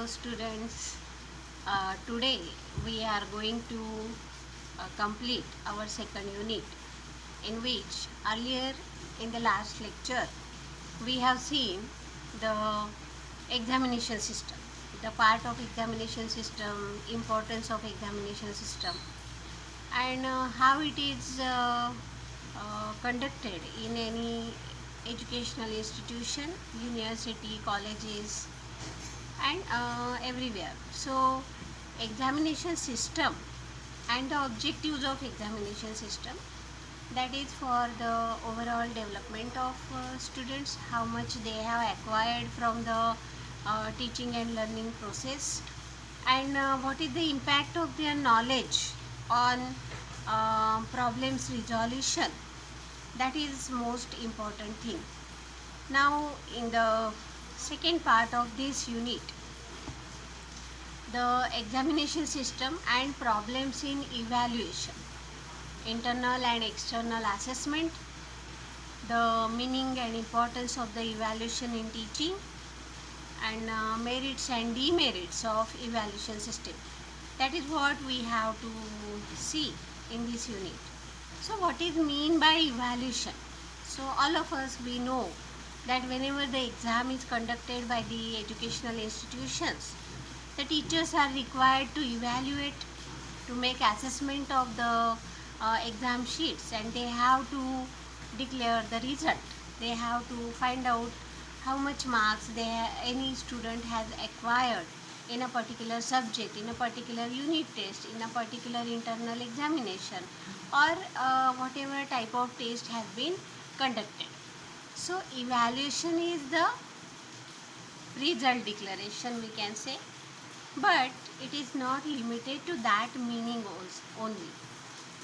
Hello students. Today we are going to complete our second unit, in which earlier in the last lecture we have seen the examination system, the part of examination system, importance of examination system, and how it is conducted in any educational institution, university, colleges, and everywhere. So examination system and the objectives of examination system, that is for the overall development of students, how much they have acquired from the teaching and learning process, and what is the impact of their knowledge on problems resolution. That is most important thing. Now in the second part of this unit, the examination system and problems in evaluation, internal and external assessment, the meaning and importance of the evaluation in teaching, and merits and demerits of evaluation system. That is what we have to see in this unit. So what is mean by evaluation? So all of us, we know that whenever the exam is conducted by the educational institutions, the teachers are required to evaluate, to make assessment of the exam sheets, and they have to declare the result. They have to find out how much marks any student has acquired in a particular subject, in a particular unit test, in a particular internal examination, or whatever type of test has been conducted. So evaluation is the result declaration, we can say, but it is not limited to that meaning only.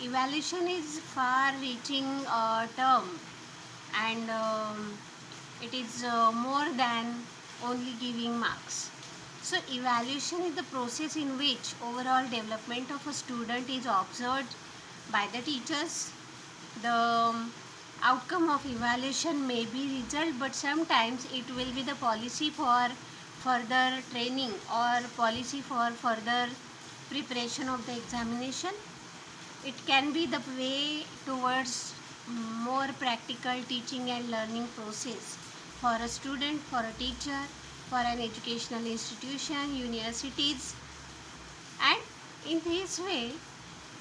Evaluation is far reaching term, and it is more than only giving marks. So evaluation is the process in which overall development of a student is observed by the teachers. The outcome of evaluation may be result, but sometimes it will be the policy for further training or policy for further preparation of the examination. It can be the way towards more practical teaching and learning process for a student, for a teacher, for an educational institution, universities, and in this way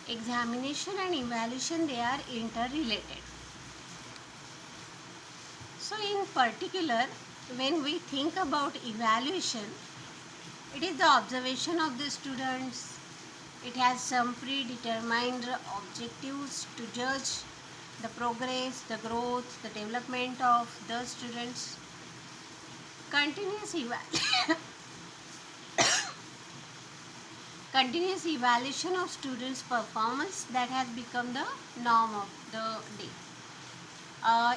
examination and evaluation, they are interrelated. So in particular, when we think about evaluation, it is the observation of the students. It has some predetermined objectives to judge the progress, the growth, the development of the students. Continuous evaluation of students' performance, that has become the norm of the day.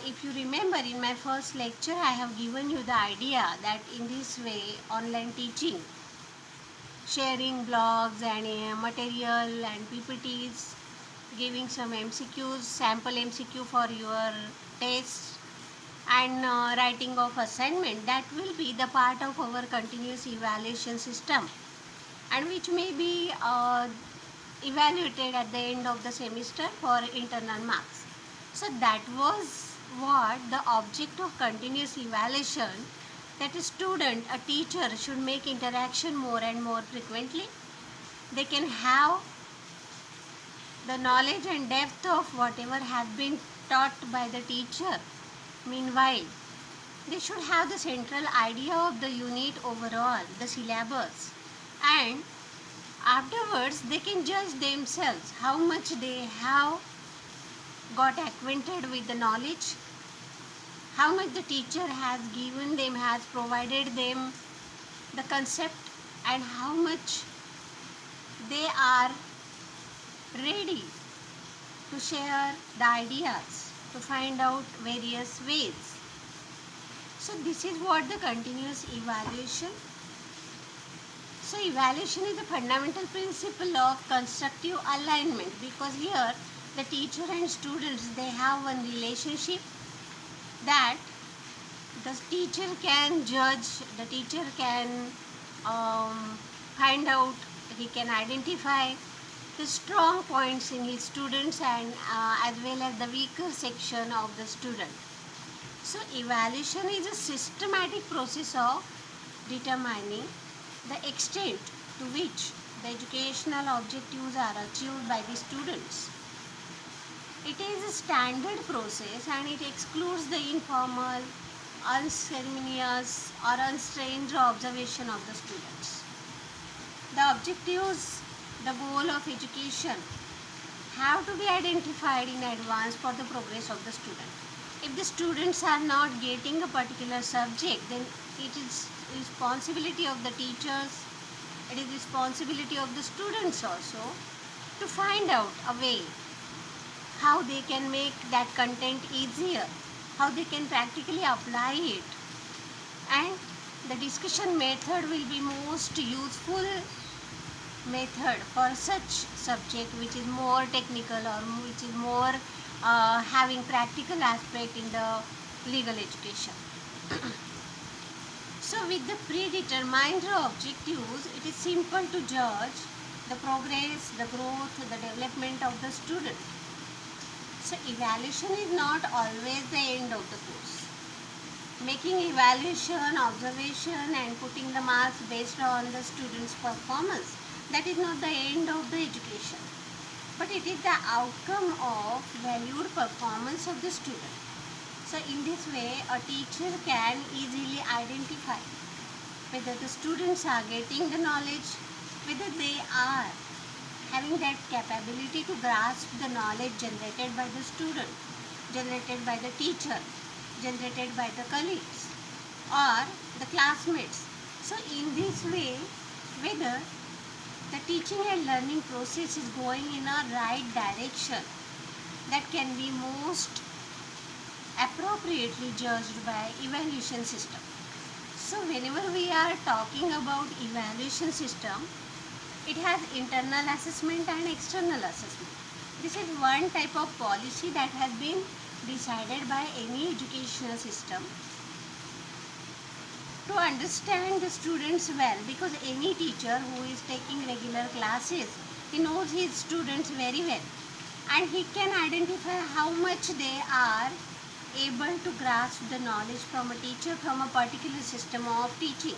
If you remember, in my first lecture I have given you the idea that in this way online teaching, sharing blogs and material and PPTs, giving some MCQs, sample MCQ for your tests, and writing of assignment, that will be the part of our continuous evaluation system, and which may be evaluated at the end of the semester for internal marks. So that was what the object of continuous evaluation, that a student, a teacher should make interaction more and more frequently. They can have the knowledge and depth of whatever has been taught by the teacher. Meanwhile, they should have the central idea of the unit overall, the syllabus, and afterwards they can judge themselves how much they have got acquainted with the knowledge, how much the teacher has given them, has provided them the concept, and how much they are ready to share the ideas, to find out various ways. So this is what the continuous evaluation. So evaluation is the fundamental principle of constructive alignment, because here the teacher and students, they have one relationship, that the teacher can judge, the teacher can um, find out, he can identify the strong points in his students and as well as the weaker section of the student. So evaluation is a systematic process of determining the extent to which the educational objectives are achieved by the students. It is a standard process and it excludes the informal, unceremonious or unstrained observation of the students. The objectives, the goal of education have to be identified in advance for the progress of the student. If the students are not getting a particular subject, then it is responsibility of the teachers, it is responsibility of the students also to find out a way how they can make that content easier, how they can practically apply it, and the discussion method will be most useful method for such subject which is more technical or which is more having practical aspect in the legal education. So with the predetermined objectives, it is simple to judge the progress, the growth, the development of the student. So evaluation is not always the end of the course. Making evaluation, observation and putting the marks based on the student's performance, that is not the end of the education, but it is the outcome of valued performance of the student. So in this way, a teacher can easily identify whether the students are getting the knowledge, whether they are having that capability to grasp the knowledge generated by the student, generated by the teacher, generated by the colleagues or the classmates. So in this way, whether the teaching and learning process is going in a right direction, that can be most appropriately judged by evaluation system. So whenever we are talking about evaluation system, it has internal assessment and external assessment. This is one type of policy that has been decided by any educational system to understand the students well, because any teacher who is taking regular classes, he knows his students very well and he can identify how much they are able to grasp the knowledge from a teacher from a particular system of teaching.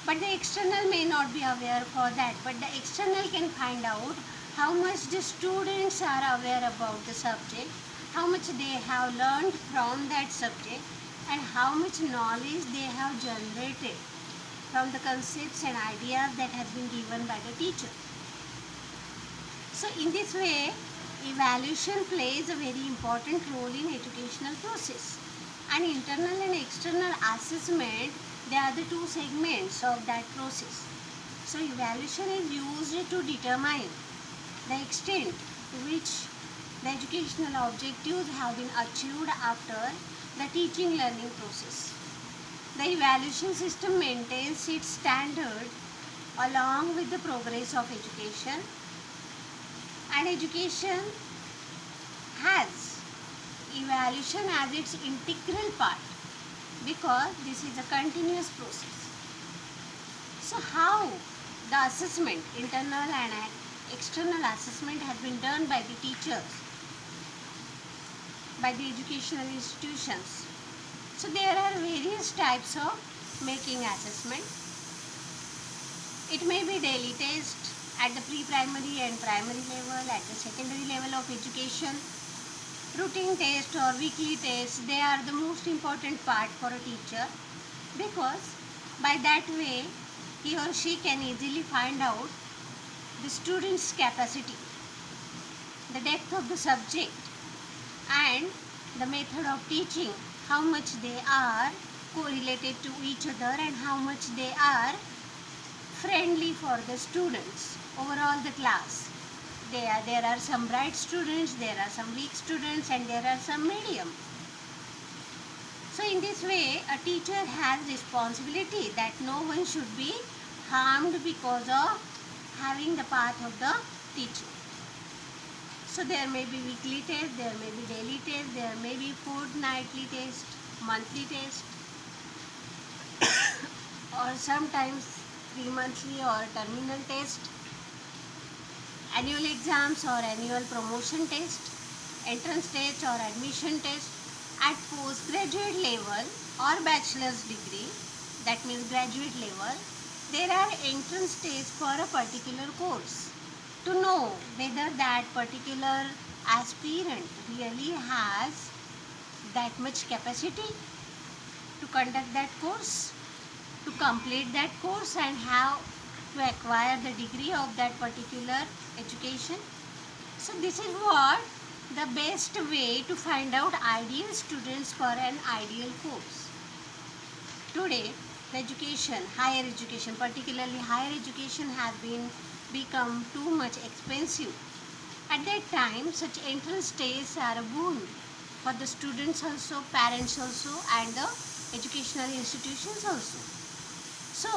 But the external may not be aware for that, but the external can find out how much the students are aware about the subject, how much they have learned from that subject, and how much knowledge they have generated from the concepts and ideas that have been given by the teacher. So in this way, evaluation plays a very important role in educational process. And internal and external assessment, they are the two segments of that process. So evaluation is used to determine the extent to which the educational objectives have been achieved after the teaching learning process. The evaluation system maintains its standard along with the progress of education, and education has evaluation as its integral part because this is a continuous process. So how the assessment, internal and external assessment, has been done by the teachers, by the educational institutions. So there are various types of making assessment. It may be daily test at the pre-primary and primary level, at the secondary level of education. Routine test or weekly test, they are the most important part for a teacher, because by that way he or she can easily find out the student's capacity, the depth of the subject and the method of teaching, how much they are correlated to each other and how much they are friendly for the students overall the class. There are some bright students, there are some weak students and there are some medium. So in this way, a teacher has responsibility that no one should be harmed because of having the path of the teaching. So there may be weekly test, there may be daily test, there may be fortnightly test, monthly test or sometimes 3 monthly or terminal test, annual exams or annual promotion test, entrance test or admission test. At postgraduate level or bachelor's degree, that means graduate level, there are entrance tests for a particular course to know whether that particular aspirant really has that much capacity to conduct that course, to complete that course and how to acquire the degree of that particular education. So this is what the best way to find out ideal students for an ideal course. Today, the education, higher education, particularly higher education, has become too much expensive. At that time, such entrance tests are a boon for the students also, parents also, and the educational institutions also. So,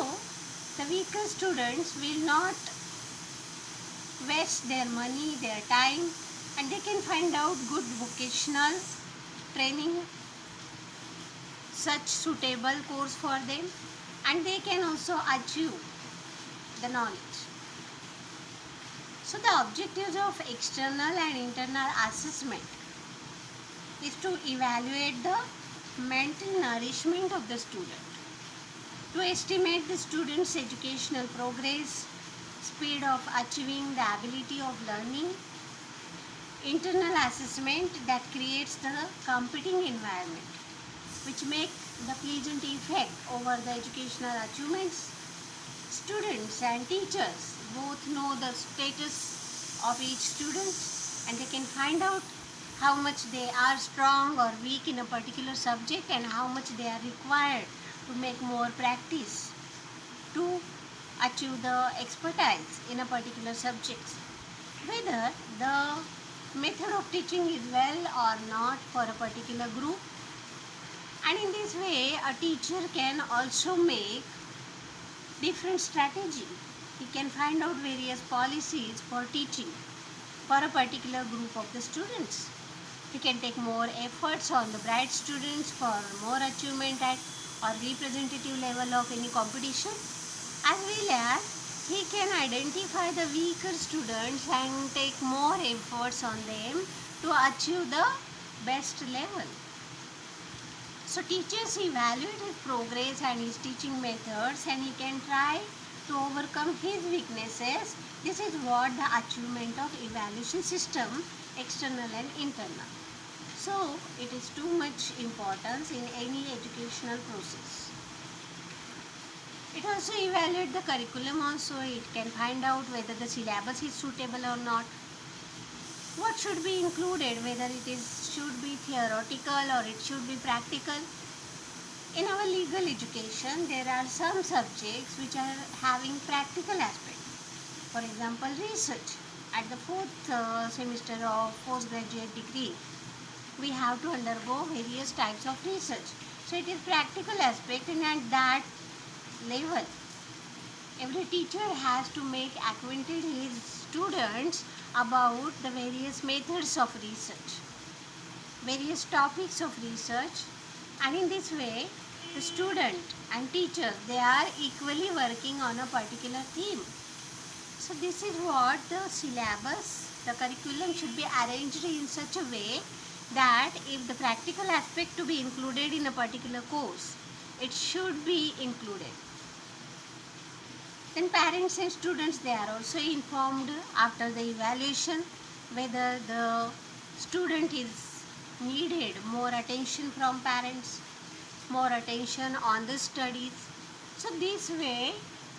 the weaker students will not waste their money, their time, and they can find out good vocational training, such suitable course for them, and they can also achieve the knowledge. So the objectives of external and internal assessment is to evaluate the mental nourishment of the student, to estimate the student's educational progress, speed of achieving the ability of learning. Internal assessment that creates the competing environment which make the pleasant effect over the educational achievements. Students and teachers both know the status of each student and they can find out how much they are strong or weak in a particular subject and how much they are required to make more practice to achieve the expertise in a particular subject. Whether the method of teaching is well or not for a particular group, and in this way a teacher can also make different strategy. He can find out various policies for teaching for a particular group of the students. He can take more efforts on the bright students for more achievement at or representative level of any competition, as well as he can identify the weaker students and take more efforts on them to achieve the best level. So teachers evaluate his progress and his teaching methods and he can try to overcome his weaknesses. This is what the achievement of evaluation system, external and internal. So it is too much importance in any educational process. It also evaluates the curriculum also. It can find out whether the syllabus is suitable or not. What should be included, whether should be theoretical or it should be practical. In our legal education, there are some subjects which are having practical aspect. For example, research. At the fourth semester of postgraduate degree, we have to undergo various types of research. So it is practical aspect, and at that level, every teacher has to make acquainted his students about the various methods of research, various topics of research, and in this way the student and teacher, they are equally working on a particular theme. So this is what the syllabus, the curriculum should be arranged in such a way that if the practical aspect to be included in a particular course, it should be included. Then parents and students, they are also informed after the evaluation whether the student is needed more attention from parents, more attention on the studies. So this way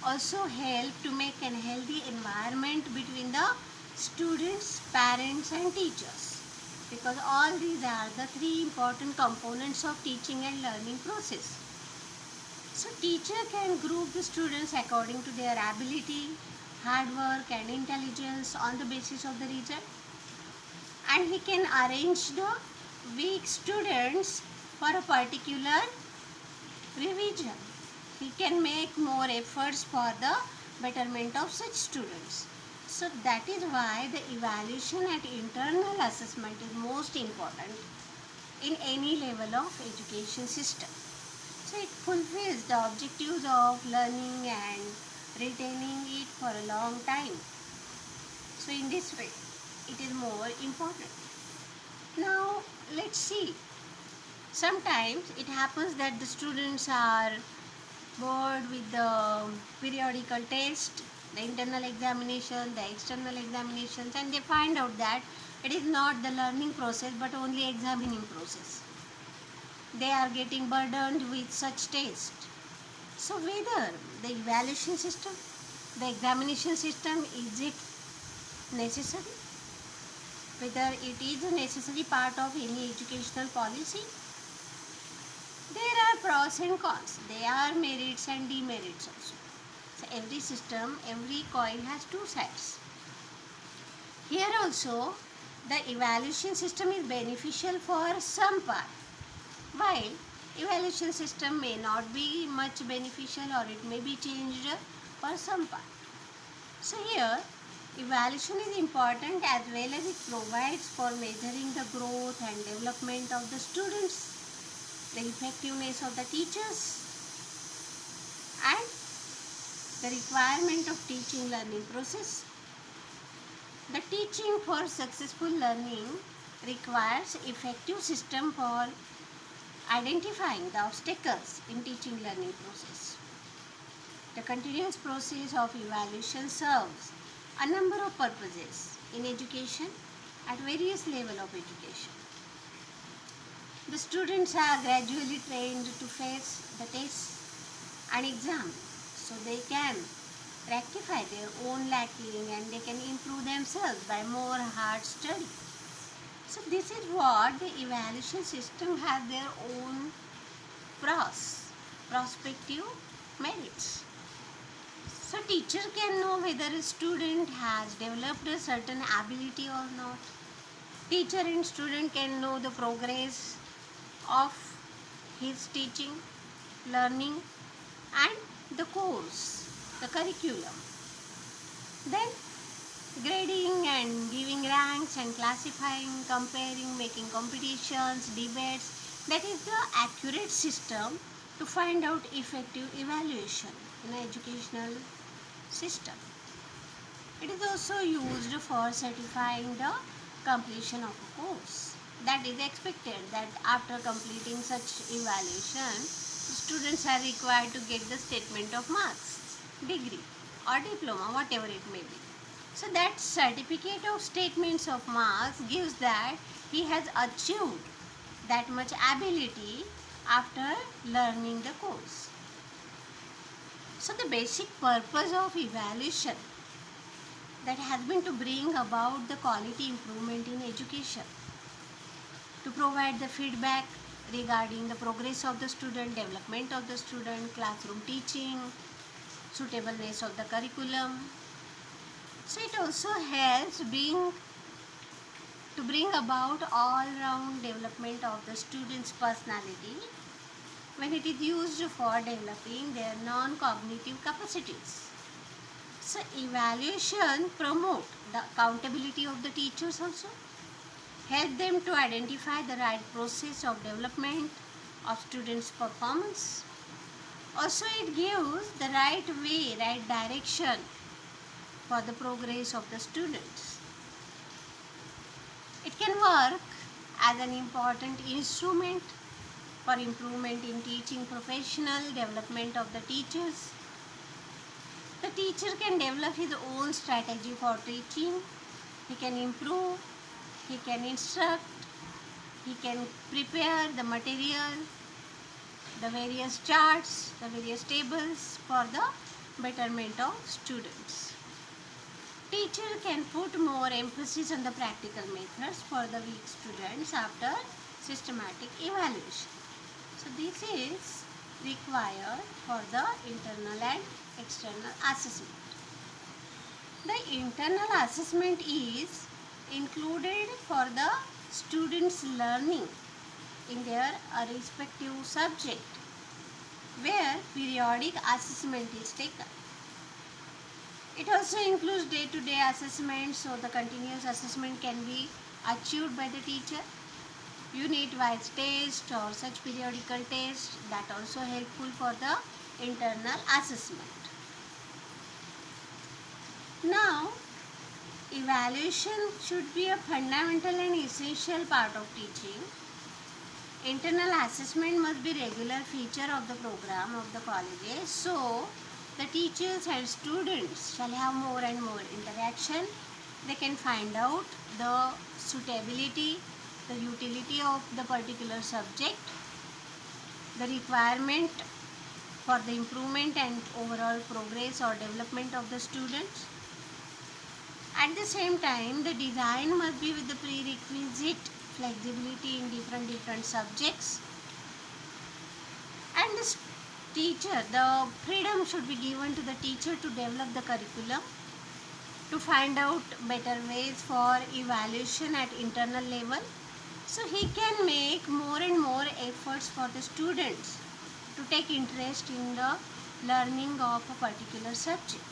also help to make a healthy environment between the students, parents and teachers, because all these are the three important components of teaching and learning process. So teacher can group the students according to their ability, hard work and intelligence on the basis of the result, and he can arrange the weak students for a particular revision. He can make more efforts for the betterment of such students. So that is why the evaluation and internal assessment is most important in any level of education system. So it fulfills the objectives of learning and retaining it for a long time. So in this way, it is more important. Now let's see. Sometimes it happens that the students are bored with the periodical test, the internal examination, the external examinations, and they find out that it is not the learning process but only examining process. They are getting burdened with such tests. So whether the evaluation system, the examination system, is it necessary? Whether it is a necessary part of any educational policy? There are pros and cons. There are merits and demerits also. So every system, every coin has two sides. Here also, the evaluation system is beneficial for some part, while evaluation system may not be much beneficial or it may be changed for some part. So here, evaluation is important as well as it provides for measuring the growth and development of the students, the effectiveness of the teachers, and the requirement of teaching learning process. The teaching for successful learning requires effective system for identifying the obstacles in teaching learning process. The continuous process of evaluation serves a number of purposes in education at various levels of education. The students are gradually trained to face the tests and exams so they can rectify their own lacking and they can improve themselves by more hard study. So this is what the evaluation system has their own prospective merits. So teacher can know whether a student has developed a certain ability or not. Teacher and student can know the progress of his teaching, learning, and the course, the curriculum. Then grading and giving ranks and classifying, comparing, making competitions, debates, that is the accurate system to find out effective evaluation in an educational system. It is also used for certifying the completion of a course. That is expected that after completing such evaluation, students are required to get the statement of marks, degree or diploma, whatever it may be. So that certificate of statements of marks gives that he has achieved that much ability after learning the course. So the basic purpose of evaluation that has been to bring about the quality improvement in education, to provide the feedback regarding the progress of the student, development of the student, classroom teaching, suitableness of the curriculum. So it also helps to bring about all-round development of the student's personality when it is used for developing their non-cognitive capacities. So evaluation promote the accountability of the teachers also, help them to identify the right process of development of students' performance. Also it gives the right way, right direction for the progress of the students. It can work as an important instrument for improvement in teaching professional development of the teachers. The teacher can develop his own strategy for teaching. He can improve, he can instruct, he can prepare the material, the various charts, the various tables for the betterment of students. Teacher can put more emphasis on the practical methods for the weak students after systematic evaluation. So this is required for the internal and external assessment. The internal assessment is included for the students' learning in their respective subject, where periodic assessment is taken. It also includes day-to-day assessment, so the continuous assessment can be achieved by the teacher. unit-wise test or such periodical test that also helpful for the internal assessment. Now, evaluation should be a fundamental and essential part of teaching. Internal assessment must be regular feature of the program of the colleges. So, the teachers and students shall have more and more interaction. They can find out the suitability, the utility of the particular subject, the requirement for the improvement and overall progress or development of the students. At the same time, the design must be with the prerequisite flexibility in different subjects, and the freedom should be given to the teacher to develop the curriculum, to find out better ways for evaluation at internal level, so he can make more and more efforts for the students to take interest in the learning of a particular subject.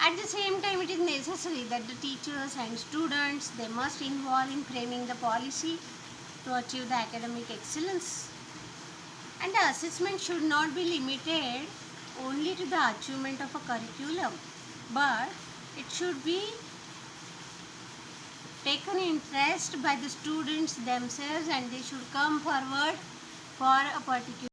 At the same time, it is necessary that the teachers and students, they must involve in framing the policy to achieve the academic excellence. And the assessment should not be limited only to the achievement of a curriculum, but it should be taken interest by the students themselves, and they should come forward for a particular